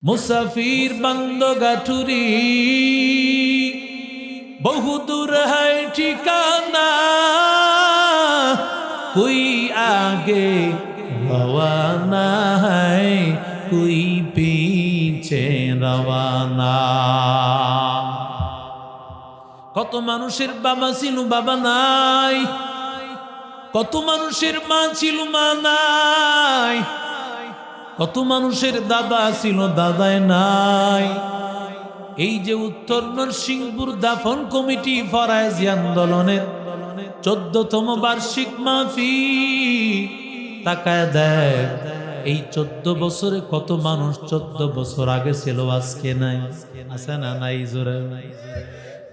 मुसाफिर बंदोगाठुरी बहुदूर है ठिकाना, कोई आगे रवाना है कोई पीछे रवाना। কত মানুষের বাবা ছিল বাবা নাই, কত মানুষের মা ছিল মা নাই, কত মানুষের দাদা ছিল দাদাই নাই। এই যে উত্তর নরসিংপুর দাফন কমিটি ফরায়েজি আন্দোলনের 14তম বার্ষিক মাহফিল, তাকায় দেখ এই 14 বছরে কত মানুষ 14 বছর আগে ছিল আজকে নাই। আছে না নাই? জোরে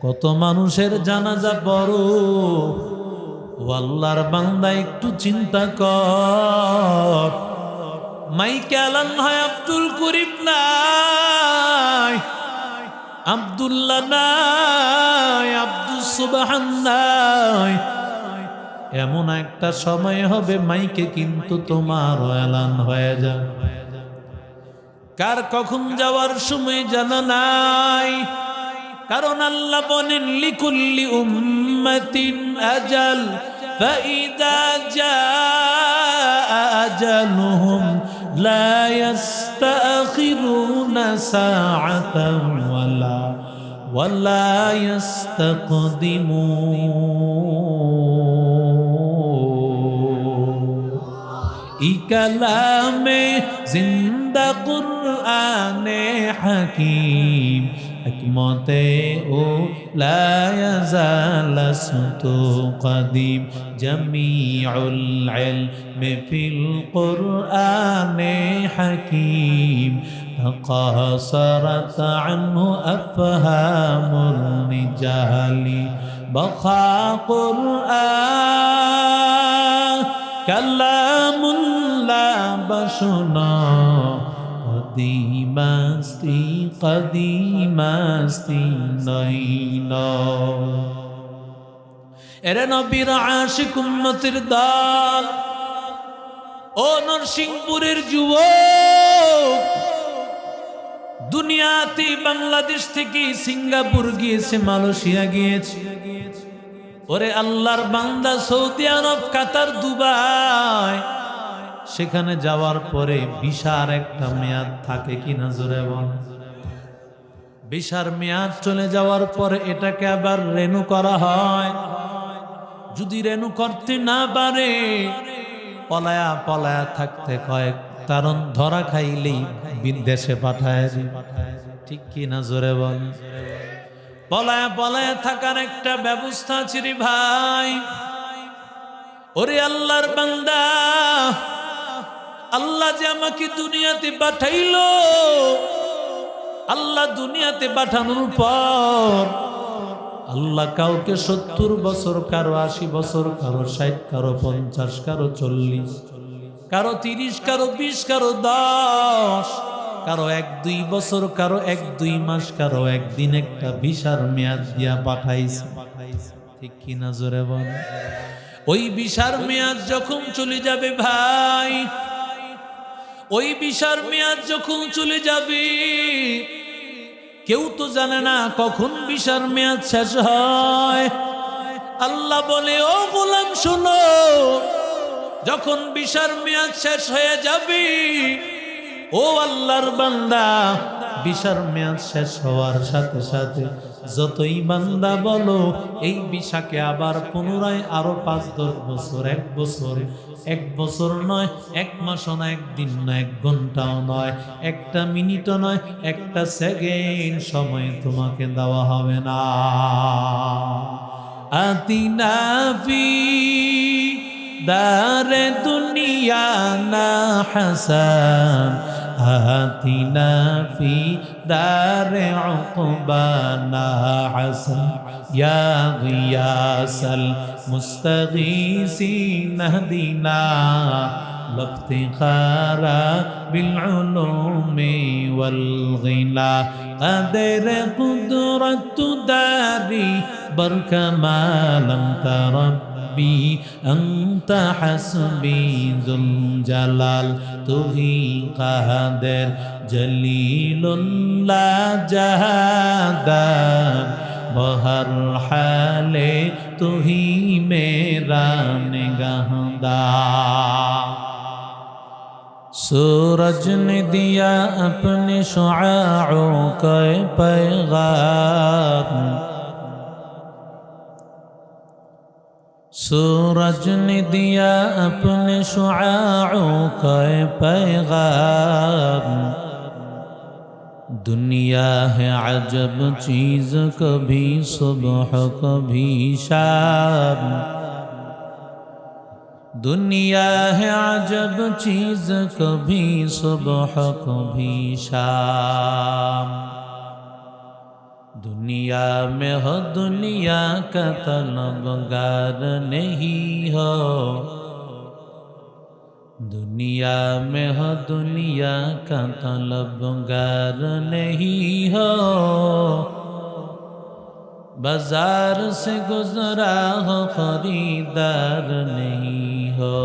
কত মানুষের জানাজা পড়। ও আল্লাহর বান্দা একটু চিন্তা কর, মাইকে আলান হয় আব্দুল করিম নাই, আব্দুল্লাহ নাই, আব্দুল সুবহান নাই। এমন একটা সময় হবে মাইকে কিন্তু তোমার এলান হয়ে যাবে। কার কখন যাওয়ার সময় জানা নাই, কারণ আল্লাহ বলেন লিকুল্লি উম্মাতিন আজাল ফাইদা জাআ আজালুহুম লা ইস্তাখিরুনা সাআতান ওয়ালা ইস্তাকদিমুন। ই কালামে জিন্দা কুরআনে হাকিম হিকমতে ও লা ইয়াজালাসতু কদিম জামিউল ইলমি ফিল কুরআনে হাকিম تقاصرت عنه أفهام الرجال بقى قرآن كلام لا بشنا قديماستي نينا। এরে নবীর আশিক উম্মতের দল, ও নরসিংপুরের যুবক, দুনিয়াতে বাংলাদেশ থেকে সিঙ্গাপুর গিয়েছে, মালয়েশিয়া গিয়েছে। ওরে আল্লাহর বান্দা সৌদি আরব, কাতার, দুবাই, সেখানে যাওয়ার পরে ভিসার একটা মেয়াদ থাকে কিনা জোরে বল। ভিসার মেয়াদ চলে যাওয়ার পরে এটাকে আবার রেনু করা হয়। যদি রেনু করতে না পারে পলায়া পলায়া থাকতে কয়েক, কারণ ধরা খাইলেই বিদেশে পাঠায়। ঠিক কিনা জোরে বল। পলায়া পলায়া থাকার একটা ব্যবস্থা আছে রে ভাই। ওরে আল্লাহর বান্দা, আল্লাহ যে আমাকে দুনিয়াতে পাঠাইলো, আল্লাহ দুনিয়াতে পাঠানোর পর আল্লাহ কাউকে 70 বছর, কারো 80 বছর, কারো 60, কারো 50, কারো 40, কারো 30, কারো 20, কারো 10, কারো 1-2 বছর, কারো 1-2 মাস, কারো একদিন একটা ভিসার মেয়াদ দিয়া পাঠাইছে। ঠিক কিনা জোরে বল। ওই ভিসার মেয়াদ যখন চলে যাবে ভাই, ওই ভিসার মেয়াদ যখন চলে যাবে, কেউ তো জানে না কখন ভিসার মেয়াদ শেষ হয়। আল্লাহ বলে, ও গোলাম শোনো, যখন ভিসার মেয়াদ শেষ হয়ে যাবে, ও আল্লাহর বান্দা, ভিসার মেয়াদ শেষ হওয়ার সাথে সাথে যতই বান্দা বলো এই ভিসাকে আবার পুনরায় আরো 5-10 বছর, 1 বছর, 1 বছর নয়, 1 মাসও নয়, 1 দিন নয়, 1 ঘন্টাও নয়, 1 মিনিটও নয়, 1 সেকেন্ড সময় তোমাকে দেওয়া হবে না। আতিনা ফি দারে দুনিয়া না হাসান, آتنا في دار عقبانا حسن يا غياث المستغيثين اهدنا وافتخارا بالعلوم والغنى قدر قدرة داري بركما لم ترب أنت حسبي ذو الجلال, তুহি কাদের जलीलुल्लाह जहादार बहर हाले तू ही मेरा निगाहदार। सूरज ने दिया अपने शुआओं का पैगाम, सूरज ने दिया अपने शुआओं का पैगाम। दुनिया है अजब चीज़, कभी सुबह कभी शाम। दुनिया है अजब चीज़, कभी सुबह कभी शाम। दुनिया में हो दुनिया का तलबगार नहीं हो, दुनिया में हो दुनिया का तलबगार नहीं हो। बाजार से गुजरा हो खरीदार नहीं हो,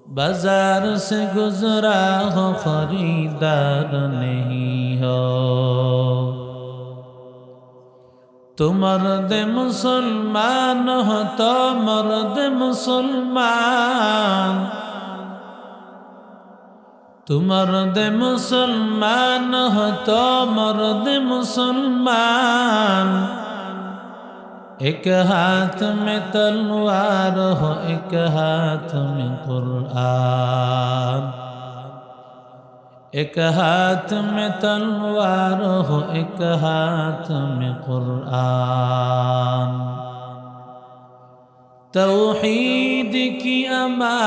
बाजार से गुजरा हो खरीदार नहीं हो। तो मर्द मुसलमान हो तो मर्द मुसलमान, तू मर्द मुसलमान हो तो मर्द मुसलमान। एक हाथ में तलवार हो एक हाथ में कुरान, एक हाथ में तलवार हो एक हाथ में कुरान। तौहीद की अमानत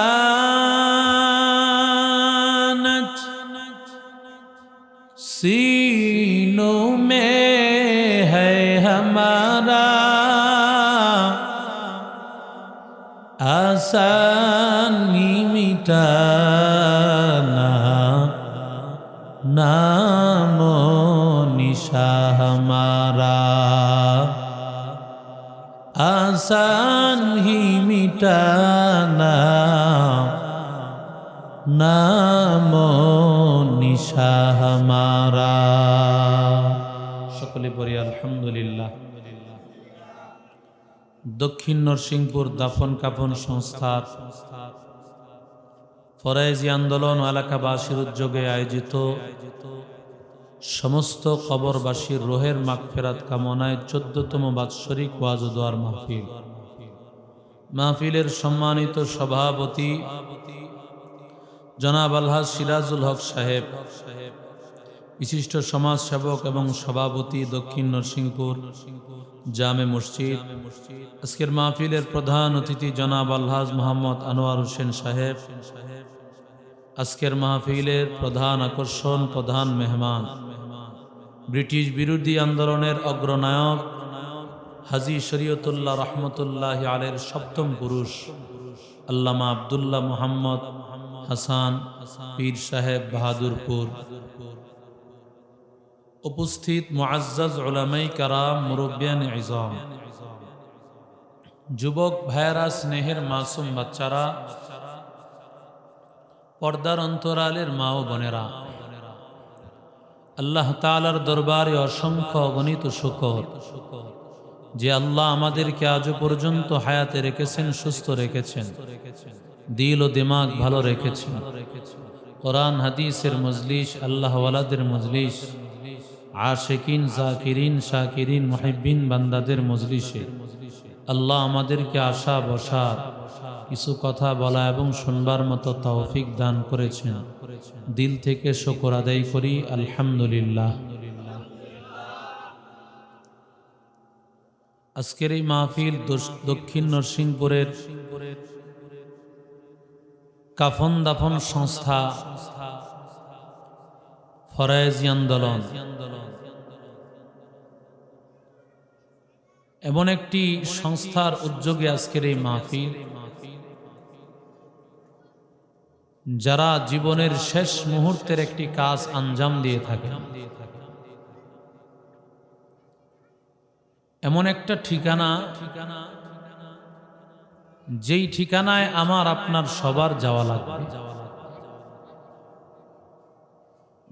सीनों में है हमारा, आसानी मिटाना नामो निशा हमारा, आसान ही मिटाना नामो निशा हमारा। সকলে পড়ি আলহামদুলিল্লাহ। দক্ষিণ নরসিংপুর দাফন কাফন সংস্থার ফরায়েজি আন্দোলন ও এলাকাবাসীর উদ্যোগে আয়োজিত সমস্ত কবরবাসীর রোহের মাগফিরাত কামনায় 14তম বাৎসরিক ওয়াজ ও দোয়ার মাহফিল। মাহফিলের সম্মানিত সভাপতি জনাব আলহাজ সিরাজুল হক সাহেব, বিশিষ্ট সমাজসেবক এবং সভাপতি দক্ষিণ নরসিংপুর জামে মসজিদ। আজকের মাহফিলের প্রধান অতিথি জনাব আলহাজ মোহাম্মদ আনোয়ার হোসেন সাহেব। আজকের মাহফিলের প্রধান আকর্ষণ, প্রধান মেহমান, ব্রিটিশ বিরোধী আন্দোলনের অগ্রনায়ক হাজী শরীয়তুল্লাহ রহমতুল্লাহ আলের সপ্তম পুরুষ আল্লামা আব্দুল্লাহ মোহাম্মদ হাসান পীর সাহেব বাহাদুরপুর। উপস্থিত মুআজ্জাজ উলামায়ে কেরাম, মুরব্বিয়ানে ইজাম, যুবক ভাইয়েরা, স্নেহের মাসুম বাচ্চারা, পর্দার অন্তরালের মা ও বোনেরা, আল্লাহ তাআলার দরবারে অসংখ্য অগণিত শুকর যে আল্লাহ আমাদেরকে আজও পর্যন্ত হায়াতে রেখেছেন, সুস্থ রেখেছেন, দিল ও দিমাগ ভালো রেখেছেন। কোরআন হাদিসের মজলিস, আল্লাহ ওয়ালাদের মজলিস, আশিকিন, জাকিরিন, শাকিরিন, মুহিব্বিন বান্দাদের মজলিসে আল্লাহ আমাদেরকে আসা বসার, কিছু কথা বলা এবং শুনবার মতো তৌফিক দান করেছেন। দিল থেকে শুকর আদায় করি আলহামদুলিল্লাহ। আজকের এই মাহফিল দক্ষিণ নরসিংপুরের কাফন দাফন সংস্থা ফরায়েজি আন্দোলন এমন একটি সংস্থার উদ্যোগে আজকের এই মাহফিল, যারা জীবনের শেষ মুহূর্তের একটি কাজ আঞ্জাম দিয়ে থাকে। এমন একটা ঠিকানা, যেই ঠিকানায় আমার আপনার সবার যাওয়া লাগবে।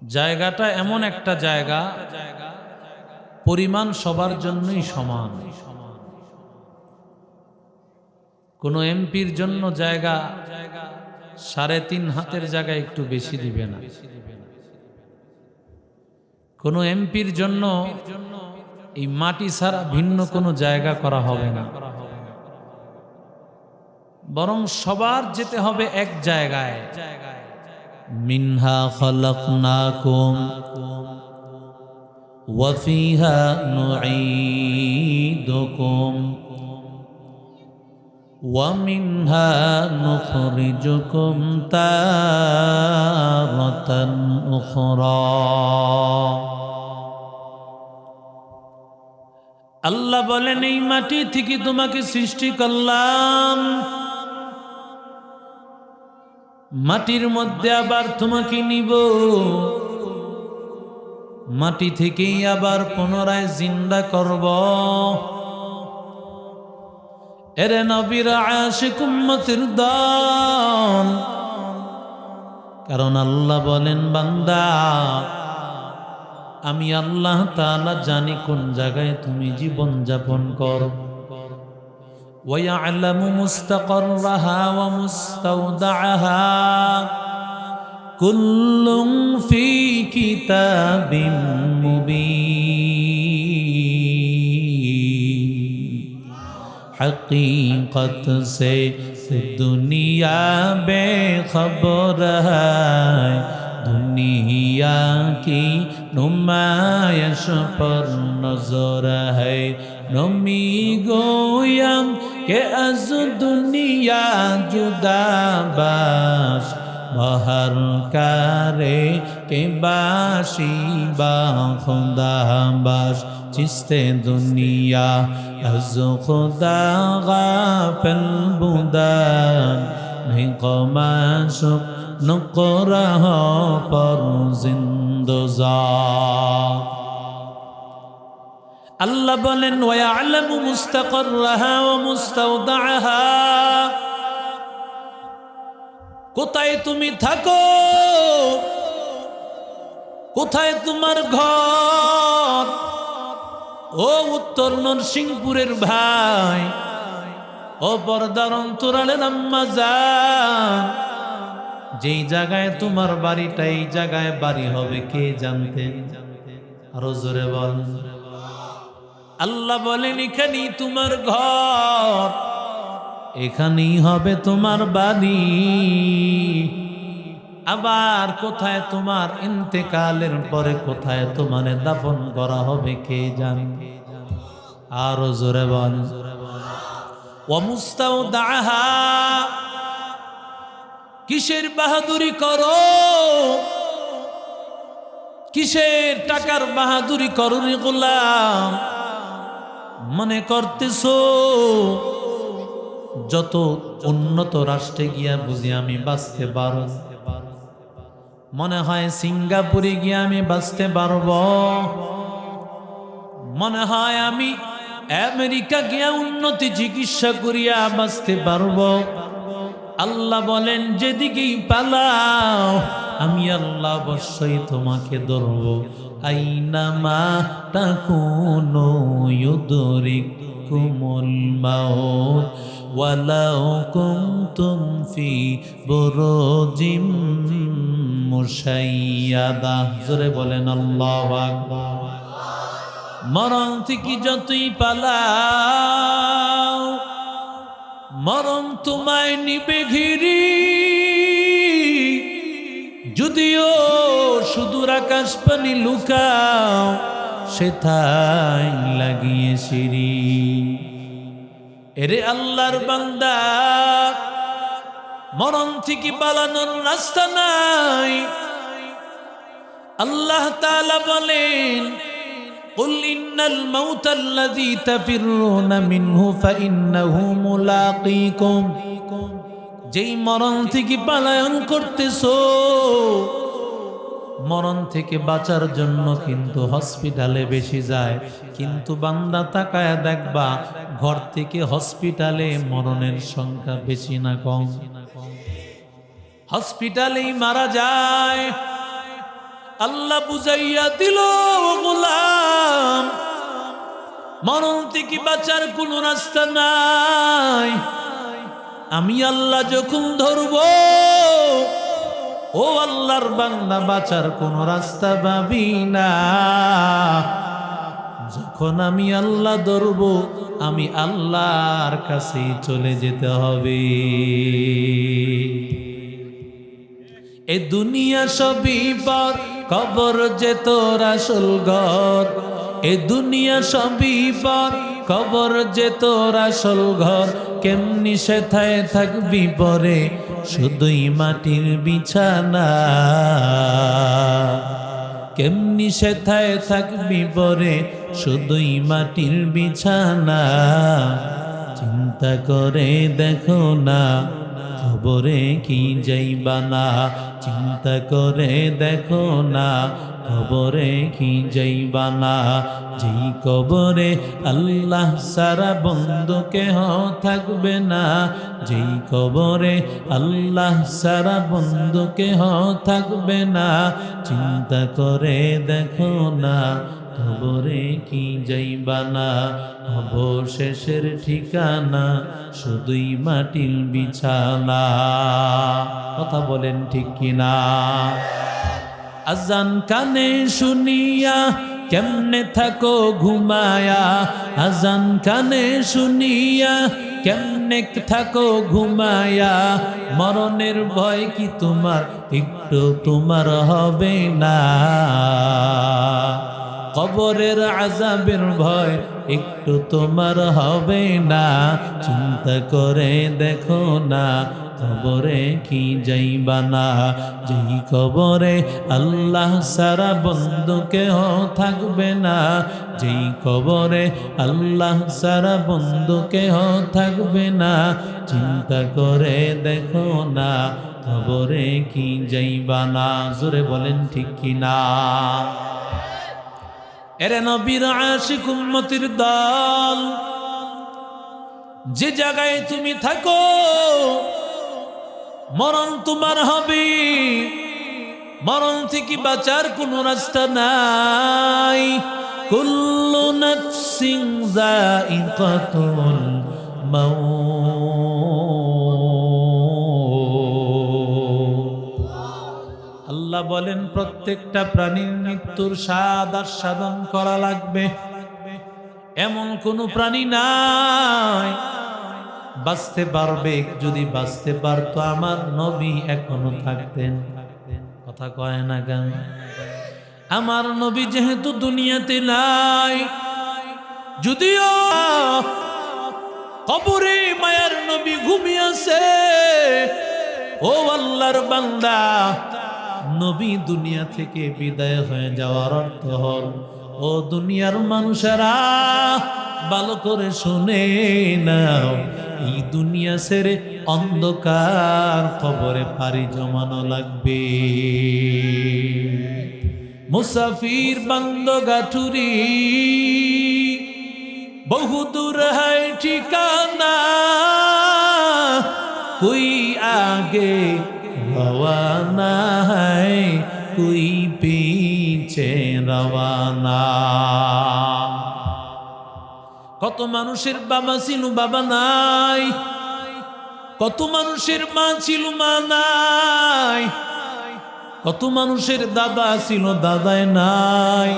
জায়গাটা এমন একটা জায়গা, পরিমাণ সবার জন্যই সমান। কোনো এমপির জন্য জায়গা 3.5 হাতের জায়গায় একটু বেশি দিবে না। কোনো এমপির জন্য এই মাটি ছাড়া ভিন্ন কোনো জায়গা করা হবে না, বরং সবার যেতে হবে এক জায়গায়। মিনহা খালাকনাকুম ওয়া ফিহা নুঈদুকুম ওয়া মিনহা নুখরিজুকুম তারাতান উখরা। আল্লাহ বলেন, এই মাটি থেকে তোমাকে সৃষ্টি করলাম, মাটির মধ্যে আবার তোমাকে নিব, মাটি থেকেই আবার পুনরায় জিন্দা করব। এরে নবীর আশিক উম্মতের দল, কারণ আল্লাহ বলেন, বান্দা আমি আল্লাহ তাআলা জানি কোন জায়গায় তুমি জীবন যাপন করো। وَيَعْلَمُ مُسْتَقَرَّهَا وَمُسْتَوْدَعَهَا كُلٌّ فِي كِتَابٍ مُبِينٍ। حقیقت سے دنیا بے خبر ہے، دنیا کی نمائش پر نظر ہے، نمی گویم کہ از دنیا جدا باش، بہر کرے کہ باشی با خدا باش، چست دنیا از خدا غافل بودن، نہیں قماشق نقرہ پر زندزار۔ আল্লাহ বলেন, ওয়ায়ালামু মুস্তাকাররাহা ওয়া মুস্তাওদাআহা, কোথায় তুমি থাকো, কোথায় তোমার ঘর। ও উত্তর নরসিংপুরের ভাই, ও পর্দার অন্তরালের আম্মা জান, যেই জায়গায় তোমার বাড়িটা, এই জায়গায় বাড়ি হবে কে জানতেন? আরো জোরে বল। আল্লাহ বলেন, এখানেই তোমার ঘর, এখানেই হবে তোমার বাড়ি। আবার কোথায় তোমার ইন্তেকালের পরে কোথায় তোমার দাফন করা হবে কে জানে? আরো জোরে বল। ওয়া মুস্তাওদাআহা, কিসের বাহাদুরি করো, কিসের টাকার বাহাদুরি করো রে গোলাম? মনে করতেছো যত উন্নত রাষ্ট্রে গিয়া বুঝি আমি বাঁচতে পারব, মনে হয় সিঙ্গাপুরে গিয়া আমি বাঁচতে পারব, মনে হয় আমি আমেরিকা গিয়া উন্নতি চিকিৎসা করিয়া বাঁচতে পারব। আল্লাহ বলেন, যেদিকেই পালাও আমি আল্লাহ অবশ্যই তোমাকে ধরব। আইনামা তাকুনু ইউদরিকুমুল মাউত ওয়ালাউ কুনতুম ফি বুরুজিম মুশাইয়াদা। জোরে বলেন আল্লাহু আকবার। মরণ থেকে যতই পালাও, মরণ তোমায় নিবে ঘিরি, যদিও সুদূর আকাশ পানি লুকাও, সেথায় লাগিয়ে সিঁড়ি। এরে আল্লাহর বান্দা, মরণ থেকে পালানোর রাস্তা নাই। আল্লাহ তাআলা বলেন, قل إن الموت الذي تفرون منه فإنه ملاقيكم। যেই মরণ থেকে পলায়ন করতেছো, মরণ থেকে বাঁচার জন্য কিন্তু হসপিটালে বেশি যায়, কিন্তু বান্দা তাকায় দেখবা ঘর থেকে হসপিটালে মরণের সংখ্যা বেশি না কম। হসপিটালেই মারা যায়। আল্লাহ বুঝাইয়া দিল, ও গোলাম, মরণ থেকে বাঁচার কোনো রাস্তা নাই। আমি আল্লাহ যখন ধরব, ও আল্লাহর বান্দা, বাঁচার কোনো রাস্তা পাবি না। যখন আমি আল্লাহ ধরব, আমি আল্লাহর কাছেই চলে যেতে হবে। এ দুনিয়া সবই পর, কবর যে তোর আসল ঘর। এ দুনিয়া সবই পর, কবর যে তোর আসল ঘর। কেমনি সেথায় থাকবি পরে, শুধুই মাটির বিছানা। কেমনি সেথায় থাকবি পরে, শুধুই মাটির বিছানা। চিন্তা করে দেখো না, কবরে কি যাইবা না। চিন্তা করে দেখো না, কবরে কি যাইবা না। যেই কবরে আল্লাহ সারা বন্ধু কেহ থাকবে না। যেই কবরে আল্লাহ সারা বন্ধু কেহ থাকবে না। চিন্তা করে দেখো না, কবরে কি যাইবা না। অবশেষের ঠিকানা শুধুই মাটির বিছানা। কথা বলেন ঠিক কিনা? আজান কানে শুনিয়া কেমনে থাকো ঘুমায়া। আজান কানে শুনিয়া কেমনে থাকো ঘুমায়া। মরণের ভয় কি তোমার একটু তোমার হবে না? কবরের আযাবের ভয় একটু তোমার হবে না? চিন্তা করে দেখো না, কবরে কি যাইবা না। যেই কবরে আল্লাহ সারা বন্ধু কেহ থাকবে না। যেই কবরে আল্লাহ সারা বন্ধু কেহ থাকবে না। চিন্তা করে দেখো না, কবরে কি যাইবা না। জোরে বলেন ঠিক কিনা? এরে নবীর আশিক উম্মতির দল, যে জায়গায় তুমি থাকো, মরণ তোমার হবে। মরণ থেকে বাঁচার কোনো রাস্তা নাই। কুল্লু নাফসিন যায়িকাতুল মাউত। আল্লাহ বলেন, প্রত্যেকটা প্রাণীর মৃত্যুর স্বাদ আস্বাদন করা লাগবে। এমন কোন প্রাণী নাই বাঁচতে পারবে। যদি বাঁচতে পারতো আমার নবী এখনো থাকতেন। কথা কয় না কেন? আমার নবী যেহেতু দুনিয়াতে নাই, যদিও কবরে মায়ার নবী ঘুমিয়েছে। ও আল্লাহর বান্দা, নবী দুনিয়া থেকে বিদায় হয়ে যাওয়ার অর্থ হল, ও দুনিয়ার মানুষেরা ভালো করে শুনে নাও, এই দুনিয়া ছেড়ে অন্ধকার কবরে পাড়ি জমানো লাগবে। মুসাফির বান্দা গাঠুরি, বহুদূর হয় ঠিকানা। कोई आगे रवाना है, कोई पीछे रवाना। কত মানুষের বাবা ছিল, বাবা নাই। কত মানুষের মা ছিল, মা নাই। কত মানুষের দাদা ছিল, দাদাই নাই।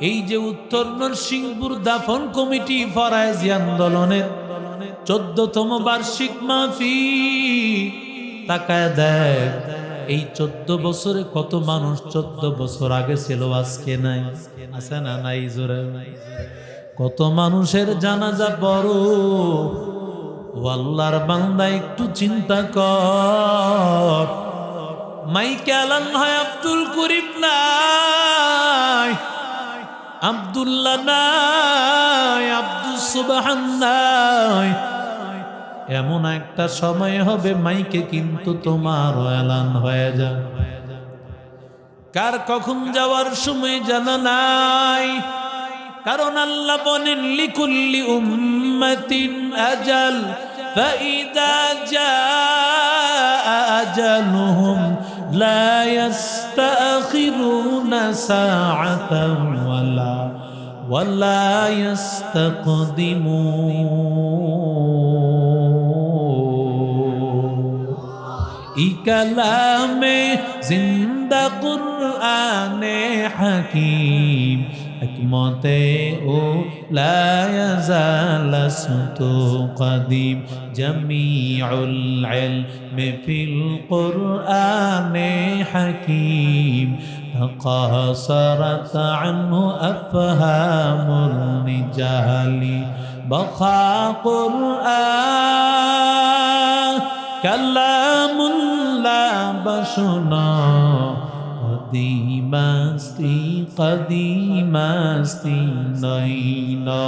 এই যে উত্তর নরসিংপুর দাফন কমিটি ফরাজি আন্দোলনের 14তম বার্ষিক মাহফিল, তাকায় দেখ এই 14 বছরে কত মানুষ 14 বছর আগে ছিল, আজকে নাই। আছে না নাই? জোরে কত মানুষের জানাজা পড়ো। ও আল্লাহর বান্দা, একটু চিন্তা কর। মাইকে আলান হয় আব্দুল করিম নাই, আব্দুল্লাহ নাই, আব্দুল সুবহান নাই। এমন একটা সময় হবে মাইকে কিন্তু তোমার এলান হয়ে যাবে। কার কখন যাওয়ার সময় জানা নাই। কারণ আল্লাহ বলেন, লিকুল্লি উম্মাতিন আজাল, ফাইদা জাআ আজালুহুম لا يستأخرون ساعة ولا يستقدمون كلام زندہ قرآن حکیم حکمت لا يزال اسمت قدیم جمیع العلم فی القرآن حکیم تقاصرت عنه افہام الرجال بقا قرآن کلام اللہ بشنا قدیم استی نائنا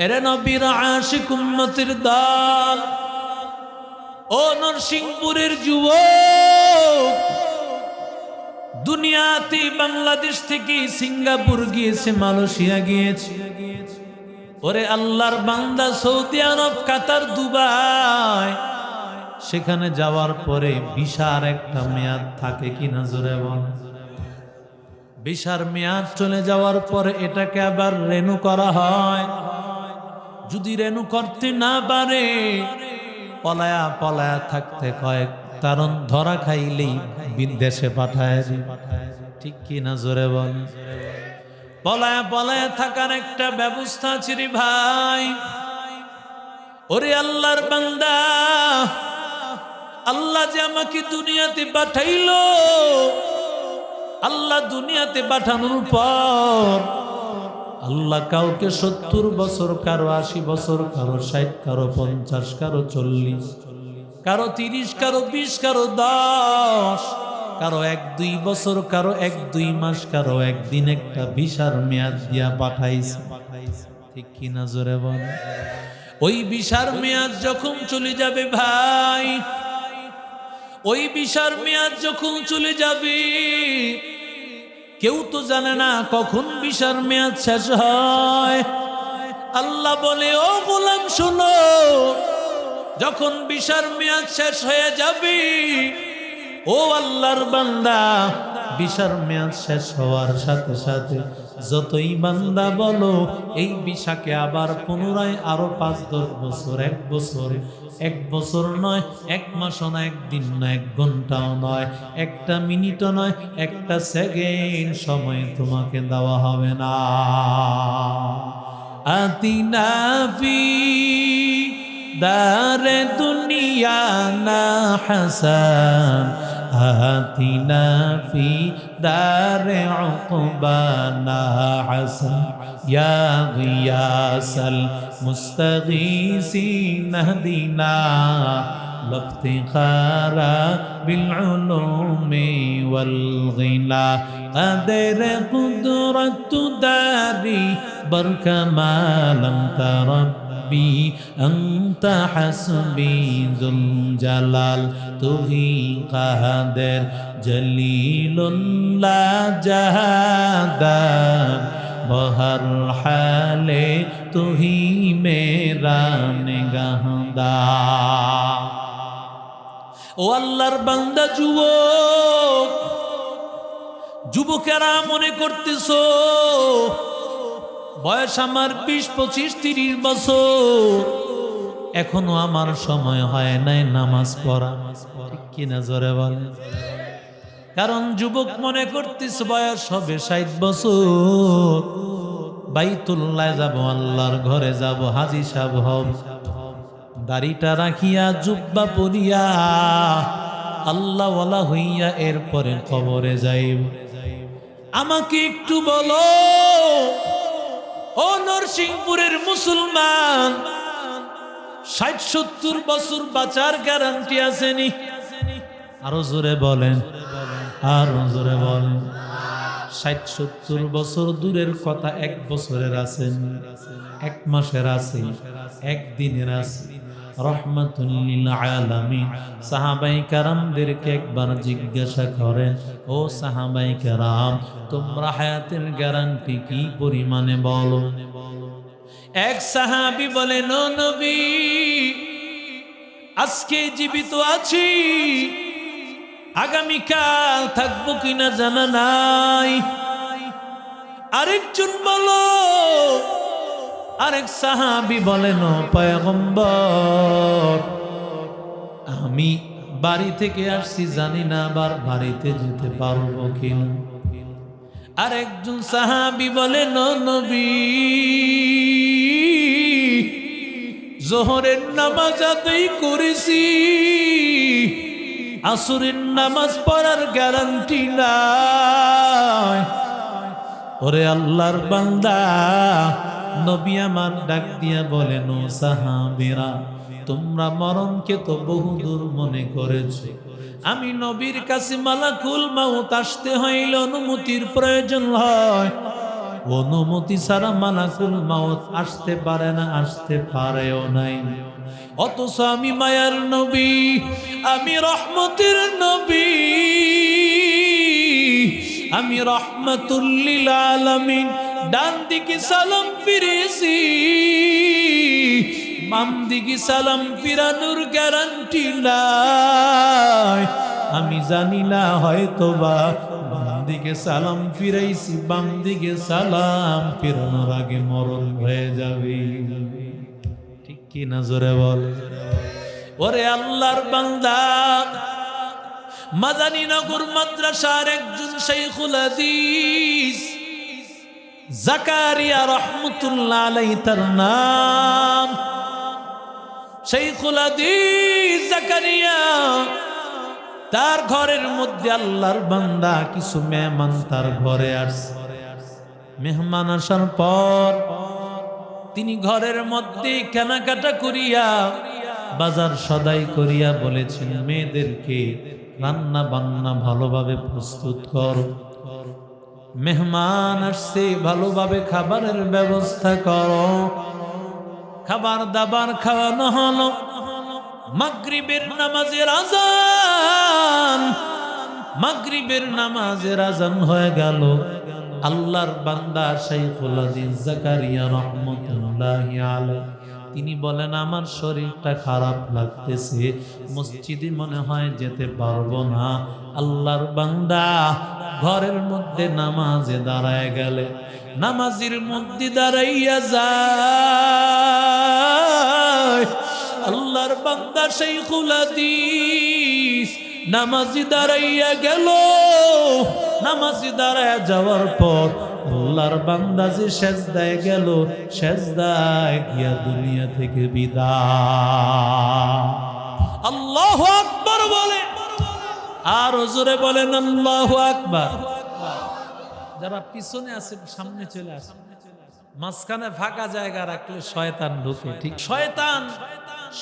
এরে নবীর আশিক উম্মতের দল ও নরসিংপুরের যুবক দুনিয়াতে বাংলাদেশ থেকে সিঙ্গাপুর গিয়েছে মালয়েশিয়া গিয়েছে ওরে আল্লাহর বান্দা সৌদি আরব কাতার দুবাই সেখানে যাওয়ার পরে ভিসার একটা মেয়াদ থাকে কিনা জোরে বল ভিসার মেয়াদ চলে যাওয়ার পরে এটাকে আবার রেনু করা হয় যদি রেনু করতে না পারে পলায়া পলায়া থাকতে কয়েক কারণ ধরা খাইলেই বিদেশে পাঠায় ঠিক কিনা জোরে বল পলায়া পলায়া থাকার একটা ব্যবস্থা আছে রে ভাই ওরে আল্লাহর বান্দা আল্লাহ যে আমাকে দুনিয়াতে পাঠাইলো আল্লাহ দুনিয়াতে পাঠানোর পর আল্লাহ কাউকে 70 বছর কারো 80 বছর কারো 60 কারো 50 কারো 40 কারো 30 কারো 20 কারো 10 কারো 1-2 বছর কারো 1-2 মাস কারো একদিন একটা ভিসার মেয়াদ দিয়া পাঠাইছে ঠিক কি না জোরে বল ওই ভিসার মেয়াদ যখন চলে যাবে ভাই ওই ভিসার মেয়াদ যখন চলে যাবে কেউ তো জানে না কখন ভিসার মেয়াদ শেষ হয় আল্লাহ বলে ও গোলাম শোনো যখন ভিসার মেয়াদ শেষ হয়ে যাবে ও আল্লাহর বান্দা ভিসার মেয়াদ শেষ হওয়ার সাথে সাথে যতই বান্দা বলো এই ভিসাকে আবার পুনরায় আরো 5-10 বছর 1 বছর নয় 1 মাসও নয় 1 দিন নয় 1 ঘন্টাও নয় 1 মিনিটও নয় 1 সেকেন্ড সময় তোমাকে দেওয়া হবে না আতিনা ফি দারে দুনিয়া না হাসান آتنا في دار عقبانا حسن يا غياث المستغيثين اهدنا لافتخار بالعلوم والغنى قدر قدرة داري بركمال ربي أنت حسبي ذو الجلال তুহি কাদের জলিলুল্লাহ জাহাদার বহর হালে তুহি মেরা নিগাহদা ও আল্লাহর বান্দা যুবকেরা মনে করতেছো বয়স আমার 20-25-30 বছর এখনো আমার সময় হয় নাই নামাজ পড়া ঠিক কিনা জোরে বলে কারণ যুবক মনে করতেছে বয়স হবে 60 বছর বাইতুল্লাহ যাব আল্লাহর ঘরে যাব হাজী সাহেব হব দাড়িটা রাখিয়া জুব্বা পরিয়া আল্লাহ ওয়ালা হইয়া এরপরে কবরে যাইব আমাকে একটু বলো ও নরসিংপুরের মুসলমান 60-70 বছর বাঁচার গ্যারান্টি আসেনি আরো জোরে বলেন আরো জোরে বলেন 60-70 বছর দূরের কথা 1 বছরের আছেন 1 মাসের আছে 1 দিনের আছে রহমাতুল লিল আলামিন সাহাবায়ে কেরামদেরকে একবার জিজ্ঞাসা করেন ও সাহাবায়ে কেরাম তোমরা হায়াতের গ্যারান্টি কি পরিমাণে বলো এক সাহাবী বলেন ও নবী আজকে জীবিত আছি আগামীকাল থাকবো কিনা জানা নাই। আরেকজন বলো, আরেক সাহাবী বলেন, ও পয়গম্বর, আমি বাড়ি থেকে আসছি, জানি না আবার বাড়িতে যেতে পারবো কিনা। আরেকজন সাহাবী বলেন, ও নবী, যোহরের নামাজ আদায় করেছি, আসরের নামাজ পড়ার গ্যারান্টি নাই। ওরে আল্লাহর বান্দা, নবী আমার ডাক দিয়া বলেন, ও সাহাবীরা, তোমরা মরণকে তো বহুদূর মনে করেছো, আমি নবীর কাছে মালাকুল মাউত আসতে হইলে অনুমতির প্রয়োজন হয়, অনুমতি ছাড়া মালাকুল মাউত আসতে পারে না, আসতে পারেও নাই। অথচ আমি মায়ার নবী, আমি রহমতের নবী, আমি রহমাতুল লিল আলামিন, ডান দিকে সালাম ফিরেছি, বাম দিকে সালাম ফিরানোর গ্যারান্টি নাই। আমি জানি না, হয়তোবা বাম দিকে সালাম ফিরাইছি, বাম দিকে সালাম ফিরানোর আগে মরণ হয়ে যাবে। ঠিক কি না, জোরে বল। ওরে আল্লাহর বান্দা, মাদানীনগর মাদ্রাসার একজন শাইখুল হাদিস জাকারিয়া রহমাতুল্লাহ আলাইহি তার নাম। শাইখুল হাদিস জাকারিয়া, তার ঘরের মধ্যে আল্লাহর বান্দা কিছু মেহমান তার ঘরে আসছে। মেহমান আসার পর তিনি ঘরের মধ্যে কেনাকাটা করিয়া, বাজার সদাই করিয়া বলেছেন, মেয়েদেরকে রান্না বান্না ভালোভাবে প্রস্তুত কর, মেহমান আসছে, ভালোভাবে খাবারের ব্যবস্থা করো। খাবার দাবার খাওয়ানো হলো। মাগরিবের নামাজের আজান, মাগরিবের নামাজের আজান হয়ে গেল। আল্লাহর বান্দা শাইখুল হাদিস জাকারিয়া রহমাতুল্লাহি আলাইহি তিনি বলেন, আমার শরীরটা খারাপ লাগতেছে, মসজিদে মনে হয় যেতে পারবো না। আল্লাহর বান্দা ঘরের মধ্যে নামাজে দাঁড়ায় গেলে, নামাজের মধ্যে দাঁড়াইয়া যায়। আল্লাহর বান্দা শাইখুল হাদিস নামাজি দাঁড়াইয়া গেল। নামাজি দাঁড়াইয়া যাওয়ার পর আল্লাহর বান্দা যে সেজদায় গেল, সেজদায় গিয়া দুনিয়া থেকে বিদায়। আল্লাহু আকবার বলে, আর জোরে বলেন আল্লাহু আকবার। যারা পিছনে আছে সামনে চলে আসে, মাঝখানে ফাঁকা জায়গা রাখলে শয়তান ঢোকে। ঠিক, শয়তান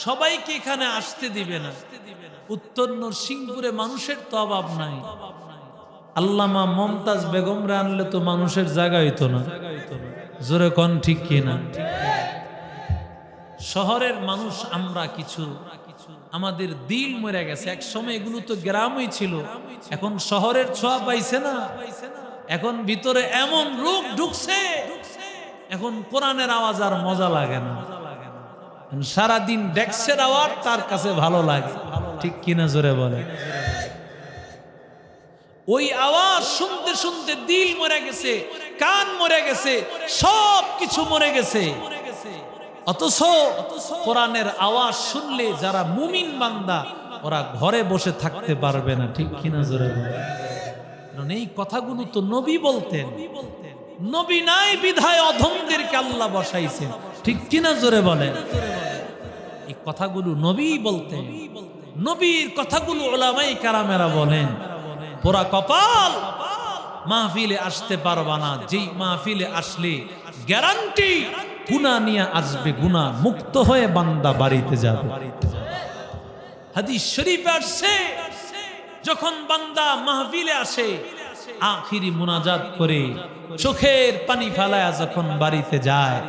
সবাইকে এখানে আসতে দিবে না। উত্তর নরসিংপুরে মানুষের তো অভাব নাই। আল্লামা মমতাজ বেগমরা আনলে তো মানুষের জায়গা হইতো না। জোরে কোন ঠিক কিনা? শহরের মানুষ আমরা কিছু, আমাদের দিল মরে গেছে। এক সময় এগুলো তো গ্রামই ছিল, এখন শহরের ছোঁয়া পাইছে না। এখন ভিতরে এমন রোগ ঢুকছে, এখন কোরআনের আওয়াজ আর মজা লাগে না। সারাদিন ডেক্সের আওয়াজ তার কাছে ভালো লাগে। ঠিক কিনা, জোরে বলে। ওই আওয়াজ শুনতে শুনতে দিল মরে গেছে, কান মরে গেছে, সব কিছু মরে গেছে। অথচ কোরআনের আওয়াজ শুনলে যারা মুমিন বান্দা, ওরা ঘরে বসে থাকতে পারবে না। ঠিক কিনা, জোরে বলে। কারণ এই কথাগুলো তো নবী বলতেন। নবী নাই বিধায় অধমদেরকে আল্লাহ বসাইছেন। ঠিক কিনা, জোরে বলেন। এই কথাগুলো নবী বলতেন। নবীর কথাগুলো উলামায়ে কেরামেরা বলেন। পোড়া কপাল মাহফিলে আসতে পারবা না, যেই মাহফিলে আসলে গ্যারান্টি গুনাহ নিয়ে আসবে, গুনাহ মুক্ত হয়ে বান্দা বাড়িতে যাবে। হাদিস শরীফে আসছে, যখন বান্দা মাহফিলে আসে আখিরি মুনাজাত করে চোখের পানি ফেলায়া যখন বাড়িতে যায়,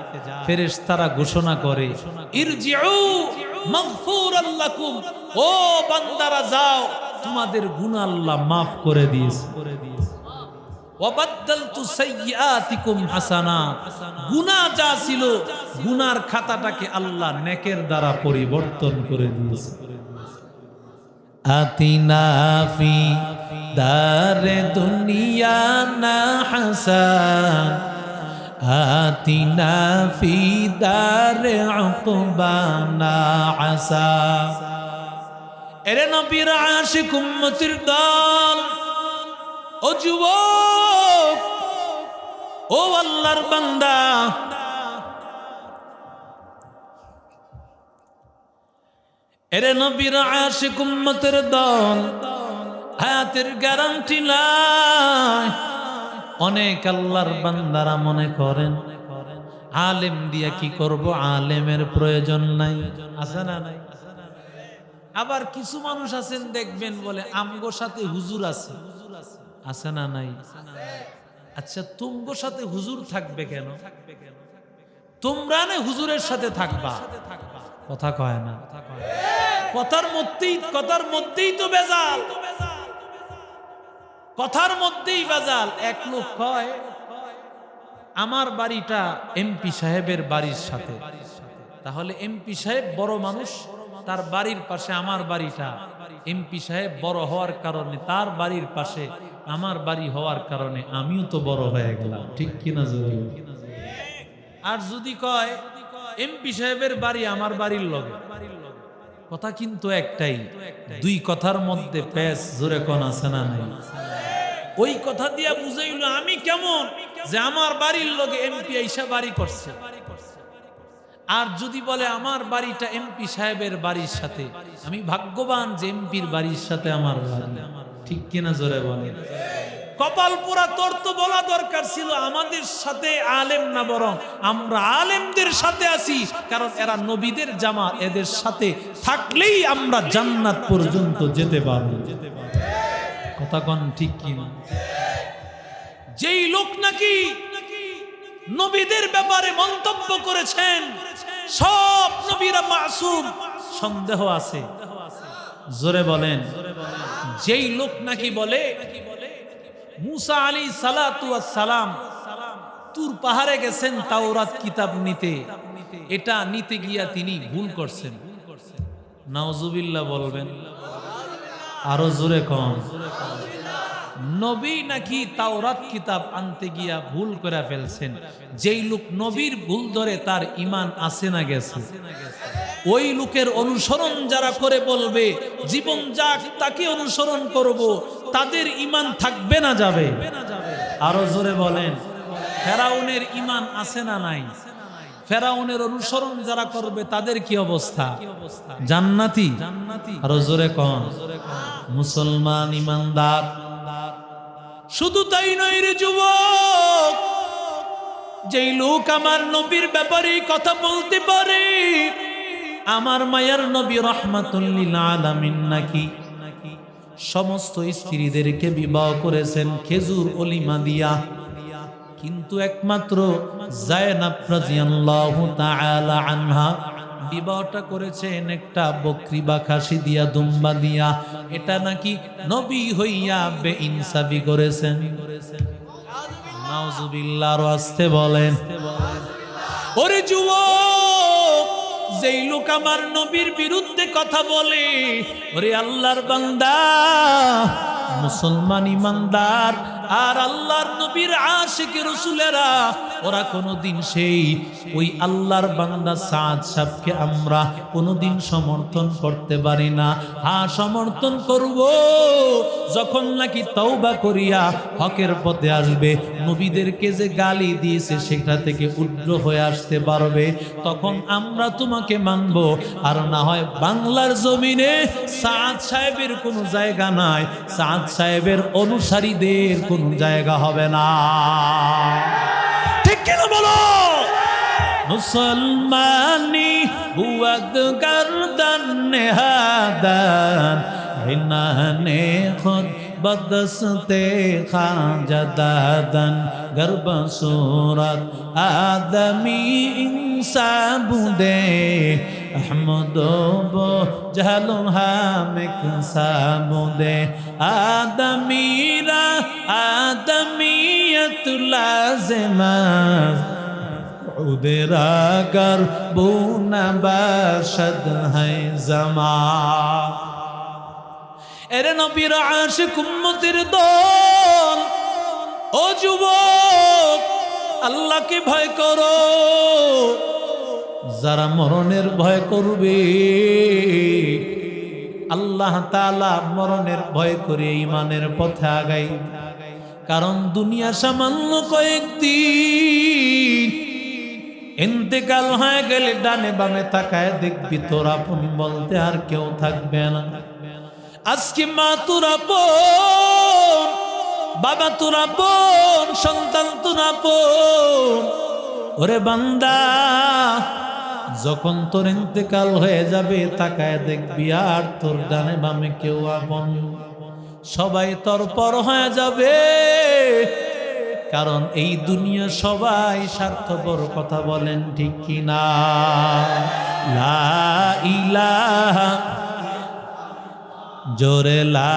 ফেরেশতারা ঘোষণা করে, ইরজিউ মাগফুরাল লাকুম, ও বান্দারা যাও, তোমাদের গুনাহ আল্লাহ মাফ করে দিয়েছে। ওয়াবাদদালতু সাইয়্যাতিকুম হাসানাত, গুনাহ যা ছিল গুনার খাতাটাকে আল্লাহ নেকের দ্বারা পরিবর্তন করে দিয়েছে। আতিনা ফি দারে দুনিয়া না হাসান আতিনা ফি দারে উকবানা আসা। এরে নবীর আশিক উম্মতির দল, ও যুবক, ও আল্লাহর বান্দা, এরে নবীর আশিক উম্মতের দল, হায়াতের গ্যারান্টি নাই। অনেক আল্লাহর বান্দারা মনে করেন আলেম দিয়া কি করব, আলেমের প্রয়োজন নাই, আছে না নাই? আবার কিছু মানুষ আছেন দেখবেন বলে আমগো সাথে হুজুর আছে, আছে না নাই? আচ্ছা, তুমগো সাথে হুজুর থাকবে কেন? তোমরা না হুজুরের সাথে থাকবা, কথা কয় না? কথার মধ্যেই তো বেজাল, কথার মধ্যেই বেজাল। এক লোক কয় আমার বাড়িটা এমপি সাহেবের বাড়ির সাথে, তাহলে এমপি সাহেব বড় মানুষ, তার বাড়ির পাশে আমার বাড়িটা, এমপি সাহেব বড় হওয়ার কারণে তার বাড়ির পাশে আমার বাড়ি হওয়ার কারণে আমিও তো বড় হয়ে গেলাম, ঠিক কিনা জরুরি? আর যদি কয় এমপি সাহেবের বাড়ি আমার বাড়ির লগে, কথা কিন্তু একটাই, দুই কথার মধ্যে পেশ, জোরে কোন আছে না নাই? ওই কথা দিয়া বুঝাইল আমি কেমন যে আমার বাড়ির লগে এমপি আইসা বাড়ি করছে। আর যদি বলে আমার বাড়িটা এমপি সাহেবের বাড়ির সাথে, আমি ভাগ্যবান যে এমপির বাড়ির সাথে আমার বাড়ি, ঠিক কিনা জোরে বলে? কপাল পোড়া, তোর তো বলা দরকার ছিল আমাদের সাথে আলেম না, বরং আমরা আলেমদের সাথে আছি, কারণ এরা নবীদের জামাত, এদের সাথে থাকলেই আমরা জান্নাত পর্যন্ত যেতে পারব। কথা কোন ঠিক কিনা? যেই লোক নাকি নবীদের ব্যাপারে মন্তব্য করেছেন সব নবীরা মাসুম, সন্দেহ আছে, জোরে বলেন। যেই লোক নাকি বলে মুসা আলাইহিস সালাতু ওয়াস সালাম তুর পাহাড়ে গেছেন তাওরাত কিতাব নিতে, এটা নিতে গিয়া তিনি ভুল করছেন, নাউজুবিল্লাহ বলবেন, আরো জোরে কম। নবী নাকি তাওরাত কিতাব আনতে গিয়া ভুল করে ফেলছেন। যেই লোক নবীর ভুল ধরে তার ঈমান আছে না গেছে? ওই লোকের অনুসরণ যারা করে বলবে জীবন যাক তাকে অনুসরণ করব, তাদের ঈমান থাকবে না যাবে? আরো জোরে বলেন। ফেরাউনের ঈমান আছে না নাই? ফেরাউনের অনুসরণ যারা করবে তাদের কি অবস্থা? জান্নাতি। আরো জোরে কোন? মুসলমান ঈমানদার। শুধু তাই নয় রে যুবক, যেই লোক আমার নবীর ব্যাপারে কথা বলতে পারে, আমার মায়ার নবী রাহমাতুল লিল আলামিন নাকি সমস্ত স্ত্রীদেরকে বিবাহ করেছেন খেজুর অলিমা দিয়া, কিন্তু একমাত্র যায়েনাব রাদিয়াল্লাহু তাআলা আনহা বিবাহটা করেছেন একটা বকরি বা খাসি দিয়া, দুম্বা দিয়া। এটা নাকি নবী হইয়া বেইনসাফি করেছেন। নাউজুবিল্লাহ, আরো আসতে বলেন। ওরে যুবক, যেই লোক আমার নবীর বিরুদ্ধে কথা বলে, ওরে আল্লাহর বান্দা, মুসলমান ইমানদার আর আল্লাহর নবীর আশিক রাসূলেরা, ওরা কোনোদিন সেই ওই আল্লাহর বান্দা সাদ সাহেবকে আমরা কোনোদিন সমর্থন করতে পারি না। হ্যাঁ, সমর্থন করব যখন নাকি তওবা করিয়া হকের পথে আসবে, নবীদেরকে যে গালি দিয়েছে সেটা থেকে উদ্র হয়ে আসতে পারবে, তখন আমরা তোমাকে মানব। আর না হয় বাংলার জমিনে সাদ সাহেবের কোনো জায়গা নাই, সাদ সাহেবের অনুসারীদের কোনো জায়গা হবে না, ঠিক কিনা বলো? মুসলমানি বুয়াদ গর্দন নেহাদান হিনানে খুদ বদস্তে খাজাদাদন গর্ব সুরত আদমি ইনসাবুদে আহমদো জাহলু হামিক সাবুদে আদমিরা আদমিয়ত লাজিমাত উদেরা কর বুনা বাশদ है जमा। এরে নবীর আশিক উম্মতের দল, ও যুবক, আল্লাহকে ভয় করো। যারা মরণের ভয় করবে, আল্লাহ তাআলা মরণের ভয় করে ঈমানের পথে আগাই। কারণ দুনিয়া সামান্য কয়েকদিন, ইন্তেকাল হয়ে গেলে ডানে বামে তাকায় দেখবি তোর আপন বলতে আর কেউ থাকবে না। আজকে মা তোর আপন, বাবা তোর আপন, সন্তান তোর আপন। ওরে বান্দা, যখন তোর ইন্তেকাল হয়ে যাবে তাকায় দেখবি আর তোর ডানে বামে কেউ আপন, সবাই তোর পর হয়ে যাবে। কারণ এই দুনিয়া সবাই স্বার্থপর, কথা বলেন ঠিক কিনা? লা ইলাহা, জোরে লা,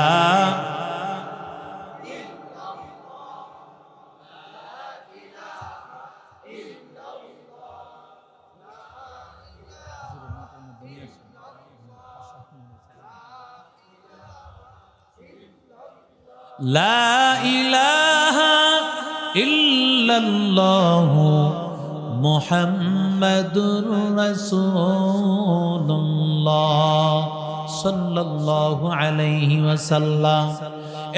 লা ইলাহা ইল্লাল্লাহু মুহাম্মাদুর রাসূলুল্লাহ সাল্লাল্লাহু আলাইহি ওয়াসাল্লাম।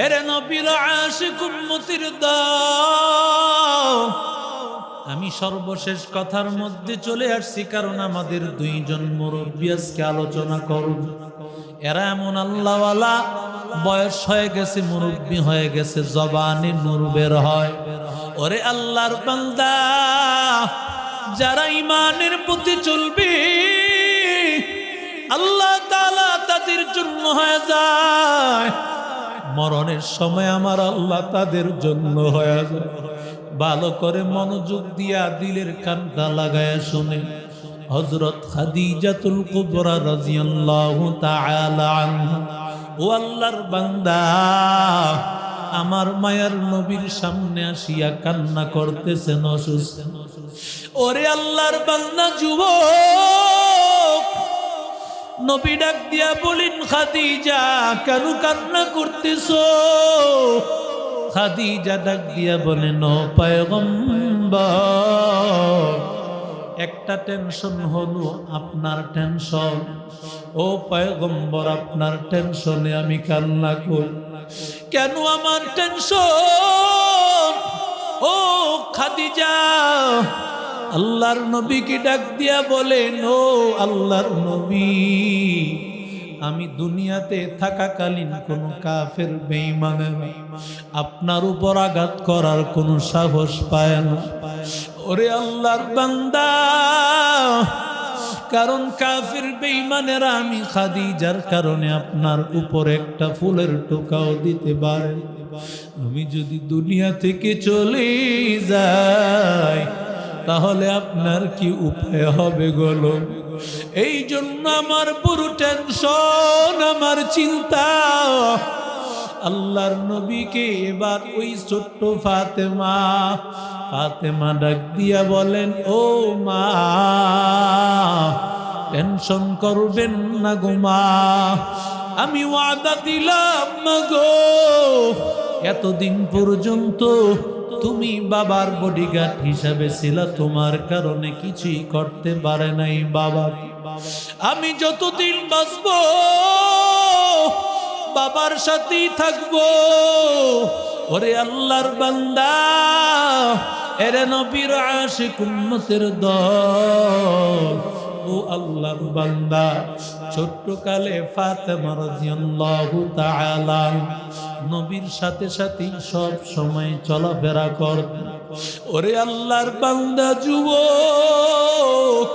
এরে নবীর আশিক উম্মতের দল, আমি সর্বশেষ কথার মধ্যে চলে আসছি, কারণ আমাদের দুইজন মুরব্বী আজকে আলোচনা করব। এরা এমন আল্লাহওয়ালা, বয়স হয়ে গেছে, মুরব্বী হয়ে গেছে, জবানে নূর বের হয়। ওরে আল্লাহর বান্দা, যারা ঈমানের পথে চলবে আল্লাহ তাআলা তাদের জন্য হয়ে যায়। মরণের সময় আমার আল্লাহ তাদের জন্য হয়ে যায়। ভালো করে মনোযোগ দিয়া দিলের কানটা লাগায় শুনে। হযরত খাদিজাতুল কুবরা রাদিয়াল্লাহু তাআলা আনহা, ও আল্লাহর বান্দা, আমার মায়ার নবীর সামনে আসিয়া কান্না করতেছেন অসুস্থ। ওরে আল্লাহর বান্দা যুবক, নবী ডাক দিয়া বলেন, খাদিজা কেন কান্না করতেছো? খাদিজা ডাক দিয়া বলেন, ও পয়গম্বর, একটা টেনশন হলো আপনার টেনশন। ও পয়গম্বর, আপনার টেনশনে আমি কান্না করি। কেন আমার টেনশন? ও খাদিজা, আল্লাহর নবীকে ডাক দিয়া বলেন, ও আল্লাহর নবী, আমি দুনিয়াতে থাকাকালীন কোন কাফের বেঈমানের আপনার উপর আঘাত করার কোন সাহস পায় না। ওরে আল্লাহর বান্দা, কারণ কাফির বেঈমানেরা আমি খাদিজার কারণে আপনার উপর একটা ফুলের টোকাও দিতে পারে। আমি যদি দুনিয়া থেকে চলে যাই তাহলে আপনার কি উপায় হবে গো? এই জন্য আমার পুরো টেনশন, আমার চিন্তা। আল্লাহর নবীকে এবার ওই ছোট্ট ফাতেমা ডাক দিয়া বলেন, ও মা, টেনশন করবেন না গো মা, আমি ওয়াদা দিলাম গো, এতদিন পর্যন্ত তুমি বাবার বডিগার্ড হিসাবে ছিলা, তোমার কারণে কিছুই করতে পারে নাই বাবা। আমি যতদিন বাঁচব বাবার সাথেই থাকবো। ওরে আল্লাহর বান্দা, এরে নবীর আশিক উম্মতের দল, ও আল্লাহর বান্দা, ছোট্ট কালে ফাতেমা রাদিয়াল্লাহু তাআলা নবীর সাথে সাথে সব সময় চলাফেরা করতেন। ওরে আল্লাহর বান্দা যুবক,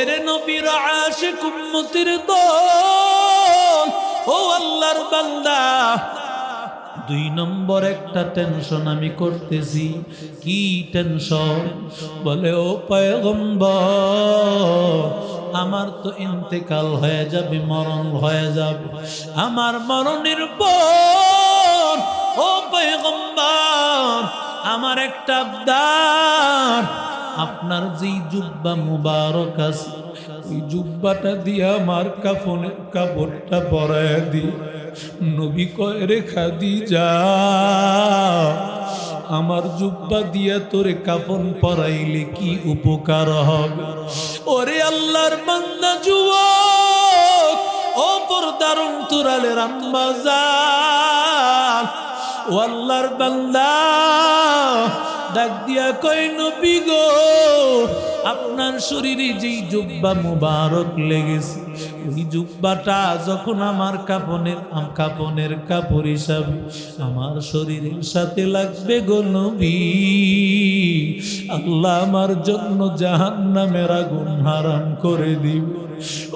এরে নবীর আশিক উম্মতের দল, ও আল্লাহর বান্দা, 2 নম্বর একটা টেনশন আমি করতেছি। কি টেনশন? বলে, ও পয়গম্বর, আমার তো ইন্তেকাল হয়ে যাবে, মরণ হয়ে যাবে। আমার মরণের পর ও পয়গম্বর, আমার একটা আবদার, আপনার যেই জুব্বা মুবারক আছে ওই জুব্বাটা দিয়ে আমার কাফনের কাপড়টা পরায় দিয়ে নবী কয় রে খাদিজা, আমার জুব্বা দিয়া তোরে কাফন পরাইলে কি উপকার হবে? ওরে আল্লাহর বান্দা যুবক, ও পর্দার অন্তরালের আম্মা জান, ও আল্লাহর বান্দা ডাক দিয়া কয় নবী গো, আপনার শরীরে যেই জুব্বা মুবারক লেগেছে, ওই জুব্বাটা যখন আমার কাপনের কাপড় হিসাবে আমার শরীরের সাথে লাগবে গো নবী, আল্লাহ আমার জন্য জাহান্নামের আগুন হারাম করে দিবে।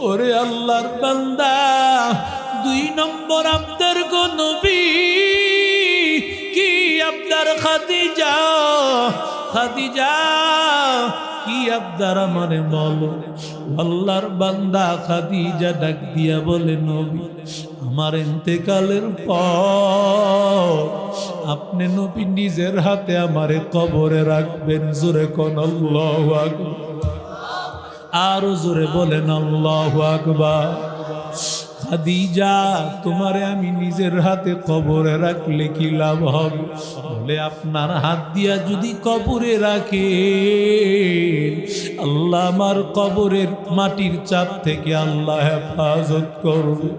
ওরে আল্লাহর বান্দা, 2 নম্বর আবদার গো নবী, কি আবদার? খাদিজা, খাদিজা কি আবদার আমারে বলো। আল্লাহর বান্দা খাদিজা ডাক দিয়া বলে নবী, আমার ইন্তেকালের পর আপনি নবী নিজের হাতে আমারে কবরে রাখবেন। জোরে কোন আল্লাহু আকবার, আরো জোরে বলেন আল্লাহু আকবার। খাদিজা, তোমারে আমি নিজের হাতে কবরে রাখলে কি লাভ হবে? বলে আপনার হাত দিয়া যদি কবরে রাখে, আল্লাহ আমার কবরের মাটির চাপ থেকে আল্লাহ হেফাজত করবে।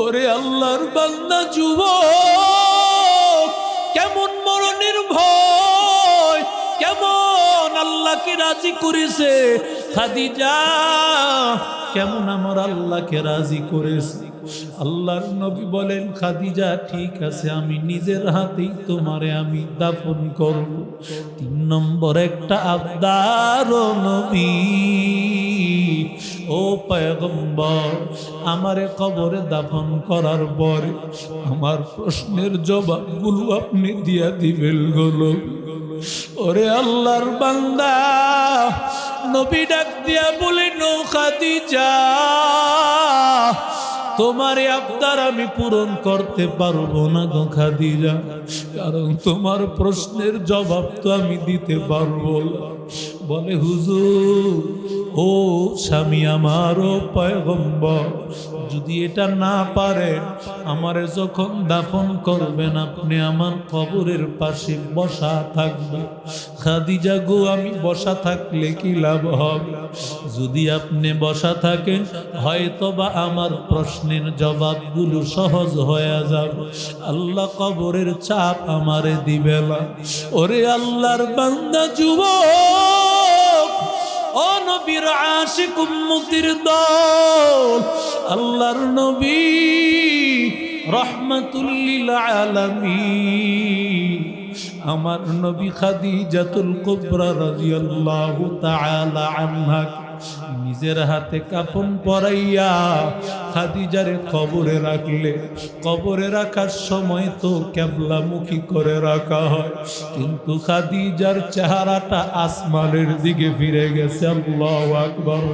ওরে আল্লাহর বান্দা যুবক, কেমন মরণের ভয়, কেমন আল্লাহকে রাজি করেছে খাদিজা, কেমন আমার আল্লাহকে রাজি করেছে। আল্লাহর নবী বলেন, খাদিজা ঠিক আছে, আমি নিজের হাতেই তোমারে আমি দাফন করব। 3 নম্বর একটা আবদার ও নবী, ও পয়গম্বর, আমারে কবরে দাফন করার পরে আমার প্রশ্নের জবাবগুলো আপনি দিয়া দিবেন গো নবী। ওরে আল্লাহর বান্দা, নবী ডাক দিয়া বলেন, ও খাদিজা, তোমার আবদার আমি পূরণ করতে পারবো না গো খাদিজা, কারণ তোমার প্রশ্নের জবাব তো আমি দিতে পারবো না। বলে হুজুর, ও স্বামী আমার, ও পয়গম্বর, যদি এটা না পারেন, আমারে যখন দাফন করবেন আপনি আমার কবরের পাশে বসা থাকবে। খাদিজা গো, আমি বসা থাকলে কি লাভ হবে? যদি আপনি বসা থাকেন, হয়তোবা আমার প্রশ্নের জবাবগুলো সহজ হয়ে যাবে, আল্লাহ কবরের চাপ আমারে দিবে না। ওরে আল্লাহর বান্দা যুবক, ও নবীর আশিক উম্মতির দল, আল্লাহর নবী রাহমাতুল লিল আলামিন, আমার নবী খাদিজাতুল কুবরা রাদিয়াল্লাহু তাআলা আনহা নিজের হাতে কাফন পরাইয়া খাদিজারে কবরে রাখলে, কবরে রাখার সময় তো কিবলামুখী করে রাখা হয়, কিন্তু খাদিজার চেহারাটা আসমানের দিকে ফিরে গেছে। আল্লাহু আকবার।